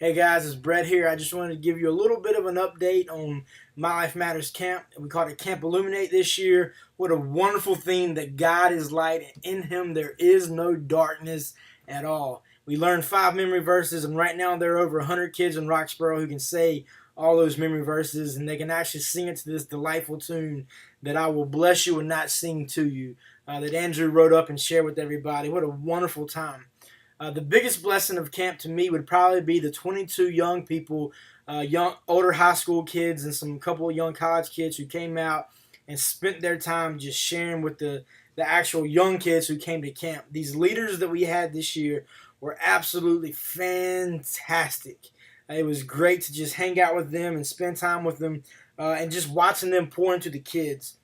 Hey guys, it's Brett here. I just wanted to give you a little bit of an update on My Life Matters Camp. We called it Camp Illuminate this year. What a wonderful theme that God is light and in Him there is no darkness at all. We learned 5 memory verses, and right now there are over 100 kids in Roxborough who can say all those memory verses, and they can actually sing it to this delightful tune that I will bless you and not sing to you, that Andrew wrote up and shared with everybody. What a wonderful time. The biggest blessing of camp to me would probably be the 22 young people, older high school kids and some couple of young college kids who came out and spent their time just sharing with the actual young kids who came to camp. These leaders that we had this year were absolutely fantastic. It was great to just hang out with them and spend time with them and just watching them pour into the kids.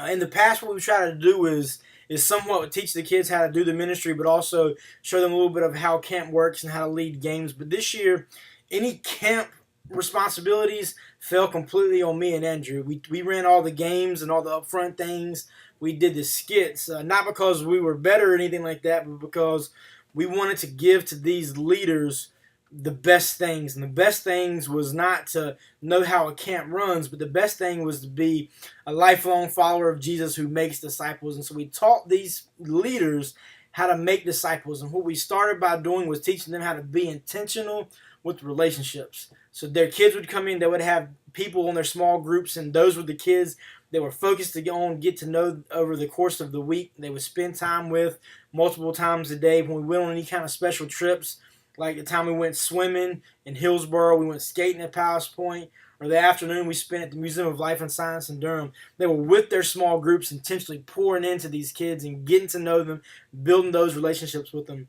In the past, what we try to do is somewhat teach the kids how to do the ministry, but also show them a little bit of how camp works and how to lead games. But this year, any camp responsibilities fell completely on me and Andrew. We ran all the games and all the upfront things. We did the skits, not because we were better or anything like that, but because we wanted to give to these leaders the best things. And the best things was not to know how a camp runs, but the best thing was to be a lifelong follower of Jesus who makes disciples. And so we taught these leaders how to make disciples. And what we started by doing was teaching them how to be intentional with relationships. So their kids would come in, they would have people in their small groups, and those were the kids they were focused to go on, get to know over the course of the week. They would spend time with multiple times a day. When we went on any kind of special trips, like the time we went swimming in Hillsborough, we went skating at Palace Point, or the afternoon we spent at the Museum of Life and Science in Durham. They were with their small groups, intentionally pouring into these kids and getting to know them, building those relationships with them.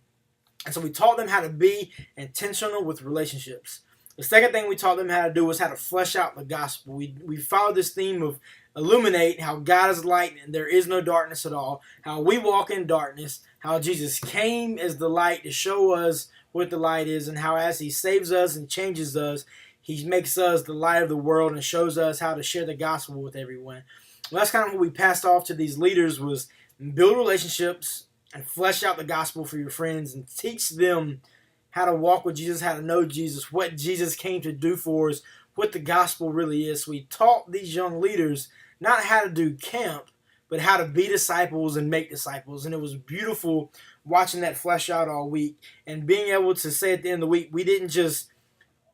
And so we taught them how to be intentional with relationships. The second thing we taught them how to do was how to flesh out the gospel. We followed this theme of illuminate, how God is light and there is no darkness at all, how we walk in darkness, how Jesus came as the light to show us what the light is, and how as He saves us and changes us, He makes us the light of the world and shows us how to share the gospel with everyone. Well, that's kind of what we passed off to these leaders, was build relationships and flesh out the gospel for your friends and teach them how to walk with Jesus, how to know Jesus, what Jesus came to do for us, what the gospel really is. So we taught these young leaders not how to do camp, but how to be disciples and make disciples. And it was beautiful watching that flesh out all week and being able to say at the end of the week, we didn't just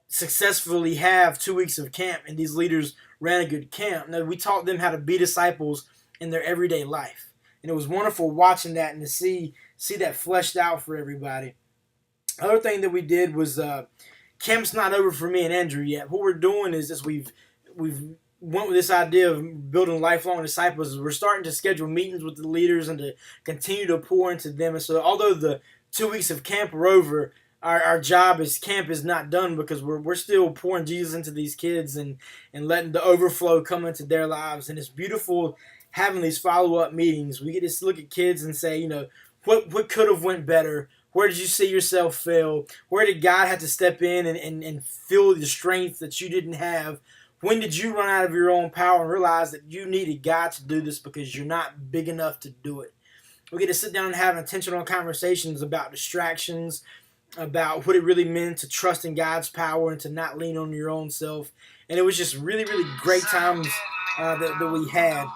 successfully have 2 weeks of camp and these leaders ran a good camp. No, we taught them how to be disciples in their everyday life. And it was wonderful watching that and to see that fleshed out for everybody. Other thing that we did was camp's not over for me and Andrew yet. What we're doing is we've went with this idea of building lifelong disciples. We're starting to schedule meetings with the leaders and to continue to pour into them. And so although the 2 weeks of camp are over, our job as camp is not done, because we're still pouring Jesus into these kids and letting the overflow come into their lives. And it's beautiful having these follow-up meetings. We get to look at kids and say, what could have went better? Where did you see yourself fail? Where did God have to step in and fill the strength that you didn't have? When did you run out of your own power and realize that you needed God to do this because you're not big enough to do it? We get to sit down and have intentional conversations about distractions, about what it really meant to trust in God's power and to not lean on your own self. And it was just really, really great times that we had.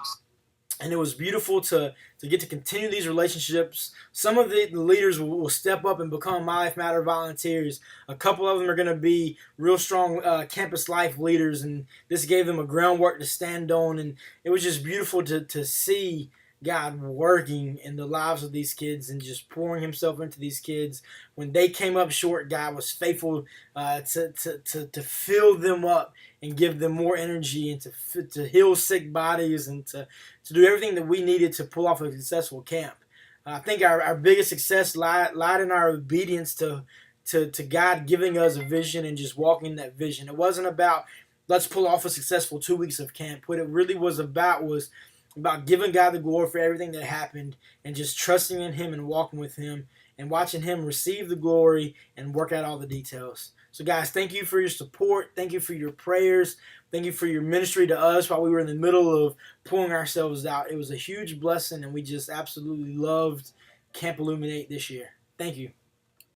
And it was beautiful to get to continue these relationships. Some of the leaders will step up and become My Life Matter volunteers. A couple of them are going to be real strong campus life leaders, and this gave them a groundwork to stand on. And it was just beautiful to see God working in the lives of these kids and just pouring Himself into these kids. When they came up short, God was faithful to fill them up and give them more energy and to heal sick bodies and to do everything that we needed to pull off a successful camp. I think our biggest success lied in our obedience to God giving us a vision and just walking that vision. It wasn't about let's pull off a successful 2 weeks of camp. What it really was about giving God the glory for everything that happened and just trusting in Him and walking with Him and watching Him receive the glory and work out all the details. So guys, thank you for your support. Thank you for your prayers. Thank you for your ministry to us while we were in the middle of pulling ourselves out. It was a huge blessing, and we just absolutely loved Camp Illuminate this year. Thank you.